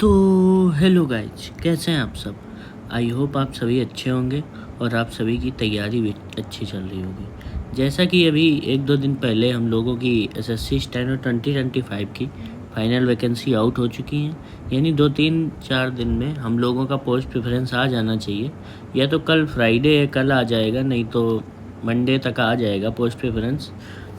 तो hello guys, कैसे हैं आप सब। आई होप आप सभी अच्छे होंगे और आप सभी की तैयारी भी अच्छी चल रही होगी। जैसा कि अभी एक दो दिन पहले हम लोगों की एसएससी स्टेनो 2025 की फाइनल वैकेंसी आउट हो चुकी हैं, यानी 2-3-4 दिन में हम लोगों का पोस्ट प्रेफरेंस आ जाना चाहिए। या तो कल फ्राइडे है, कल आ जाएगा, नहीं तो मंडे तक आ जाएगा पोस्ट प्रेफरेंस।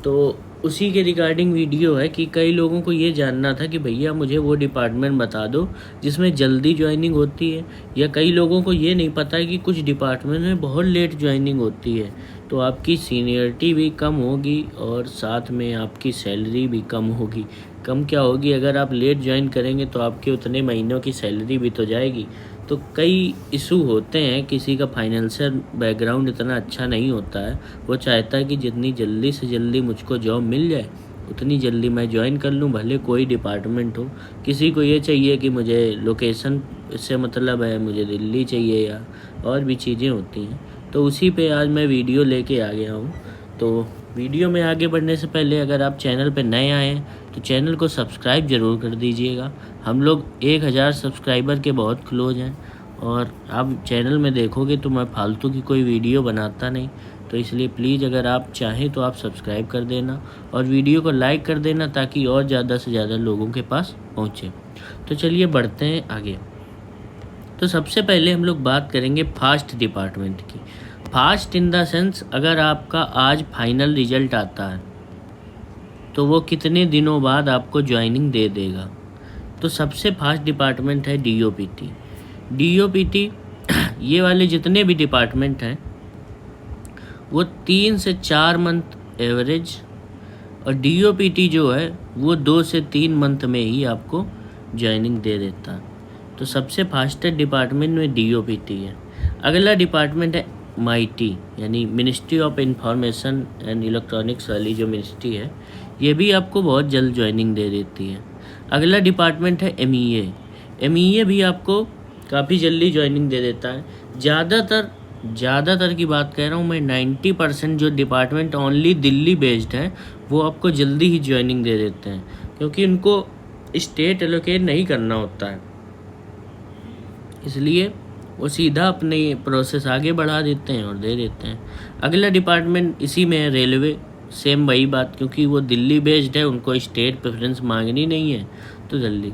तो उसी के रिगार्डिंग वीडियो है कि कई लोगों को ये जानना था कि भैया मुझे वो डिपार्टमेंट बता दो जिसमें जल्दी ज्वाइनिंग होती है, या कई लोगों को ये नहीं पता है कि कुछ डिपार्टमेंट में बहुत लेट ज्वाइनिंग होती है, तो आपकी सीनियरिटी भी कम होगी और साथ में आपकी सैलरी भी कम होगी। कम क्या होगी, अगर आप लेट ज्वाइन करेंगे तो आपके उतने महीनों की सैलरी भी तो जाएगी। तो कई इशू होते हैं, किसी का फाइनेंशियल बैकग्राउंड इतना अच्छा नहीं होता है, वो चाहता है कि जितनी जल्दी से जल्दी मुझको जॉब मिल जाए उतनी जल्दी मैं ज्वाइन कर लूँ, भले कोई डिपार्टमेंट हो। किसी को ये चाहिए कि मुझे लोकेशन से मतलब है, मुझे दिल्ली चाहिए, या और भी चीज़ें होती हैं। तो उसी पे आज मैं वीडियो लेके आ गया हूँ। तो वीडियो में आगे बढ़ने से पहले अगर आप चैनल पे नए आए हैं तो चैनल को सब्सक्राइब ज़रूर कर दीजिएगा। हम लोग 1000 सब्सक्राइबर के बहुत क्लोज हैं, और आप चैनल में देखोगे तो मैं फालतू की कोई वीडियो बनाता नहीं। तो इसलिए प्लीज़ अगर आप चाहें तो आप सब्सक्राइब कर देना और वीडियो को लाइक कर देना, ताकि और ज़्यादा से ज़्यादा लोगों के पास पहुँचे। तो चलिए बढ़ते हैं आगे। तो सबसे पहले हम लोग बात करेंगे फास्ट डिपार्टमेंट की। फास्ट इन द सेंस, अगर आपका आज फाइनल रिजल्ट आता है तो वो कितने दिनों बाद आपको ज्वाइनिंग दे देगा। तो सबसे फास्ट डिपार्टमेंट है डीओपीटी। डीओपीटी ये वाले जितने भी डिपार्टमेंट हैं वो 3 से 4 मंथ एवरेज, और डीओपीटी जो है वो 2 से 3 मंथ में ही आपको ज्वाइनिंग दे देता है। तो सबसे फास्टेस्ट डिपार्टमेंट में डीओपीटी है। अगला डिपार्टमेंट है माईटी, यानी ministry of information and electronics वाली जो मिनिस्ट्री है, ये भी आपको बहुत जल्द ज्वाइनिंग दे देती है। अगला डिपार्टमेंट है एमईए। एमईए भी आपको काफ़ी जल्दी ज्वाइनिंग दे देता है। ज़्यादातर की बात कह रहा हूँ मैं, 90% जो डिपार्टमेंट ओनली दिल्ली बेस्ड है वो आपको जल्दी ही ज्वाइनिंग दे देते हैं, क्योंकि उनको स्टेट एलोकेट नहीं करना होता है, इसलिए वो सीधा अपने प्रोसेस आगे बढ़ा देते हैं और दे देते हैं। अगला डिपार्टमेंट इसी में है रेलवे। सेम वही बात, क्योंकि वो दिल्ली बेस्ड है, उनको स्टेट प्रेफरेंस मांगनी नहीं है तो जल्दी।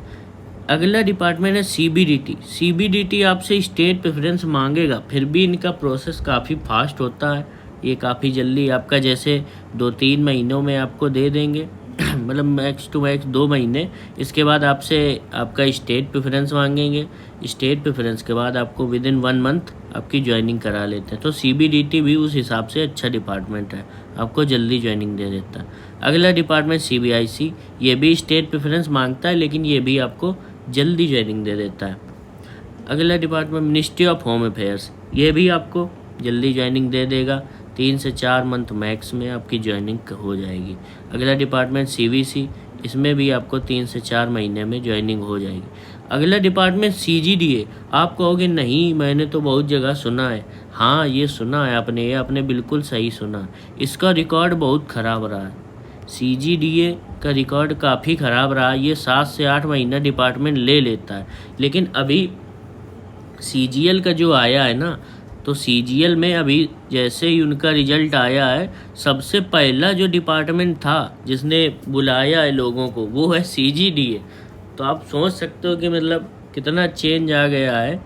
अगला डिपार्टमेंट है सीबीडीटी। सीबीडीटी आपसे स्टेट प्रेफरेंस मांगेगा, फिर भी इनका प्रोसेस काफ़ी फास्ट होता है। ये काफ़ी जल्दी आपका, जैसे 2-3 महीनों में आपको दे देंगे मतलब मैक्स टू मैक्स 2 महीने। इसके बाद आपसे आपका स्टेट प्रेफरेंस मांगेंगे, स्टेट प्रेफरेंस के बाद आपको विदिन 1 मंथ आपकी ज्वाइनिंग करा लेते हैं। तो सीबीडीटी भी उस हिसाब से अच्छा डिपार्टमेंट है, आपको जल्दी ज्वाइनिंग दे देता है। अगला डिपार्टमेंट सीबीआईसी, ये भी स्टेट प्रेफरेंस मांगता है, लेकिन ये भी आपको जल्दी ज्वाइनिंग दे देता है। अगला department ministry of home affairs, ये भी आपको जल्दी ज्वाइनिंग दे देगा, 3 से 4 मंथ मैक्स में आपकी ज्वाइनिंग हो जाएगी। अगला डिपार्टमेंट सीवीसी, इसमें भी आपको 3 से 4 महीने में ज्वाइनिंग हो जाएगी। अगला डिपार्टमेंट सीजीडीए। आप कहोगे नहीं, मैंने तो बहुत जगह सुना है। हाँ, ये सुना है आपने, ये आपने बिल्कुल सही सुना। इसका रिकॉर्ड बहुत ख़राब रहा है। सीजीडीए का रिकॉर्ड काफ़ी ख़राब रहा। ये 7 से 8 महीना डिपार्टमेंट ले लेता है, लेकिन अभी सीजीएल का जो आया है ना, तो सीजीएल में अभी जैसे ही उनका रिजल्ट आया है, सबसे पहला जो डिपार्टमेंट था जिसने बुलाया है लोगों को, वो है सीजीडीए। तो आप सोच सकते हो कि मतलब कितना चेंज आ गया है।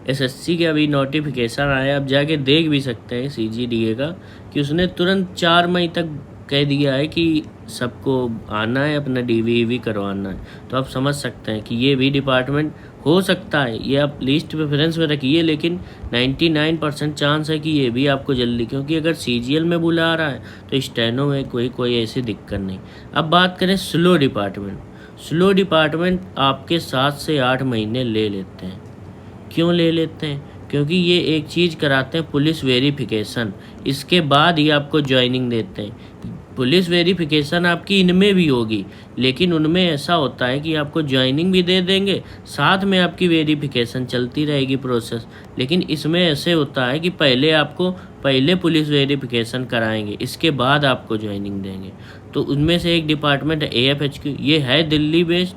एसएससी के अभी नोटिफिकेशन आया, आप जाके देख भी सकते हैं सीजीडीए का, कि उसने तुरंत 4 मई तक कह दिया है कि सबको आना है, अपना डीवीवी करवाना है। तो आप समझ सकते हैं कि ये भी डिपार्टमेंट हो सकता है, ये आप लिस्ट प्रेफरेंस में रखिए, लेकिन 99% चांस है कि ये भी आपको जल्दी, क्योंकि अगर सीजीएल में बुला रहा है तो स्टेनो में कोई ऐसी दिक्कत नहीं। अब बात करें स्लो डिपार्टमेंट। स्लो डिपार्टमेंट आपके 7 से 8 महीने ले लेते हैं। क्यों ले लेते हैं? क्योंकि ये एक चीज़ कराते हैं, पुलिस वेरिफिकेशन, इसके बाद ही आपको ज्वाइनिंग देते हैं। पुलिस वेरिफिकेशन आपकी इनमें भी होगी, लेकिन उनमें ऐसा होता है कि आपको ज्वाइनिंग भी दे देंगे, साथ में आपकी वेरिफिकेशन चलती रहेगी प्रोसेस। लेकिन इसमें ऐसे होता है कि पहले पुलिस वेरिफिकेशन कराएंगे, इसके बाद आपको ज्वाइनिंग देंगे। तो उनमें से एक डिपार्टमेंट है एएफएचक्यू, ये है दिल्ली बेस्ड,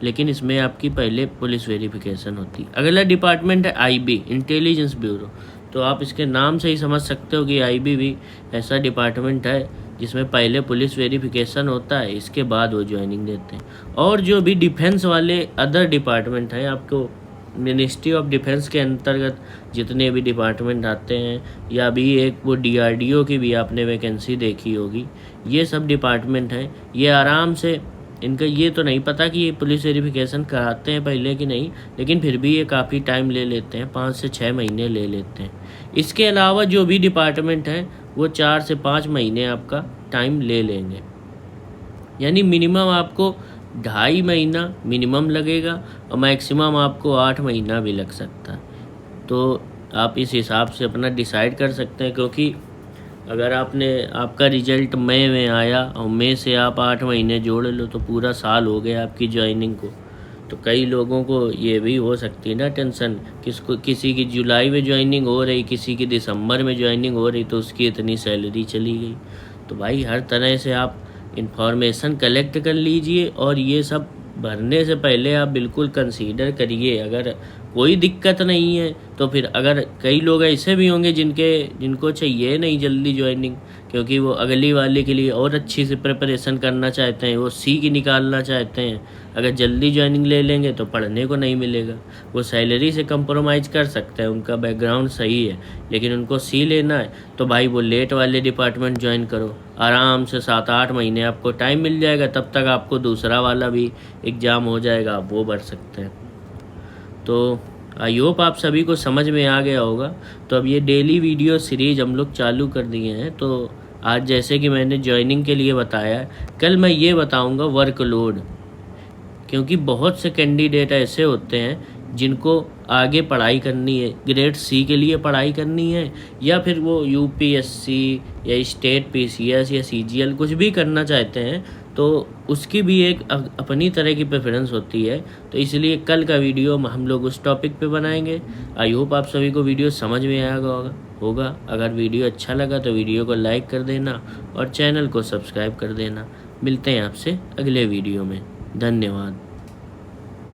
लेकिन इसमें आपकी पहले पुलिस वेरिफिकेशन होती है। अगला डिपार्टमेंट है आईबी, इंटेलिजेंस ब्यूरो। तो आप इसके नाम से ही समझ सकते हो कि आईबी भी ऐसा डिपार्टमेंट है जिसमें पहले पुलिस वेरिफिकेशन होता है, इसके बाद वो ज्वाइनिंग देते हैं। और जो भी डिफेंस वाले अदर डिपार्टमेंट हैं, आपको मिनिस्ट्री ऑफ डिफेंस के अंतर्गत जितने भी डिपार्टमेंट आते हैं, या भी एक वो डीआरडीओ की भी आपने वैकेंसी देखी होगी, ये सब डिपार्टमेंट हैं। ये आराम से, इनका ये तो नहीं पता कि ये पुलिस वेरिफिकेशन कराते हैं पहले कि नहीं, लेकिन फिर भी ये काफ़ी टाइम ले लेते हैं, 5 से 6 महीने ले लेते हैं। इसके अलावा जो भी डिपार्टमेंट हैं वो 4 से 5 महीने आपका टाइम ले लेंगे, यानी मिनिमम आपको 2.5 महीना मिनिमम लगेगा और मैक्सिमम आपको 8 महीना भी लग सकता है। तो आप इस हिसाब से अपना डिसाइड कर सकते हैं, क्योंकि अगर आपका रिजल्ट मई में आया और मई से आप 8 महीने जोड़ लो तो पूरा साल हो गया आपकी ज्वाइनिंग को। तो कई लोगों को ये भी हो सकती है ना टेंशन, किसी की जुलाई में ज्वाइनिंग हो रही, किसी की दिसंबर में ज्वाइनिंग हो रही, तो उसकी इतनी सैलरी चली गई। तो भाई हर तरह से आप इन्फॉर्मेशन कलेक्ट कर लीजिए और ये सब भरने से पहले आप बिल्कुल कंसीडर करिए। अगर कोई दिक्कत नहीं है तो फिर, अगर कई लोग ऐसे भी होंगे जिनको चाहिए नहीं जल्दी ज्वाइनिंग, क्योंकि वो अगली वाले के लिए और अच्छी से प्रिपरेशन करना चाहते हैं, वो सी की निकालना चाहते हैं। अगर जल्दी ज्वाइनिंग ले लेंगे तो पढ़ने को नहीं मिलेगा। वो सैलरी से कंप्रोमाइज़ कर सकते हैं, उनका बैकग्राउंड सही है, लेकिन उनको सी लेना है तो भाई वो लेट वाले डिपार्टमेंट ज्वाइन करो। आराम से 7-8 महीने आपको टाइम मिल जाएगा, तब तक आपको दूसरा वाला भी एग्ज़ाम हो जाएगा, आप वो भर सकते हैं। तो आई होप आप सभी को समझ में आ गया होगा। तो अब ये डेली वीडियो सीरीज हम लोग चालू कर दिए हैं। तो आज जैसे कि मैंने ज्वाइनिंग के लिए बताया, कल मैं ये बताऊंगा वर्कलोड, क्योंकि बहुत से कैंडिडेट ऐसे होते हैं जिनको आगे पढ़ाई करनी है, ग्रेड सी के लिए पढ़ाई करनी है, या फिर वो यूपीएससी या स्टेट पीसीएस या सीजीएल कुछ भी करना चाहते हैं, तो उसकी भी एक अपनी तरह की प्रेफरेंस होती है। तो इसलिए कल का वीडियो हम लोग उस टॉपिक पे बनाएंगे। आई होप आप सभी को वीडियो समझ में आया होगा। अगर वीडियो अच्छा लगा तो वीडियो को लाइक कर देना और चैनल को सब्सक्राइब कर देना। मिलते हैं आपसे अगले वीडियो में। धन्यवाद।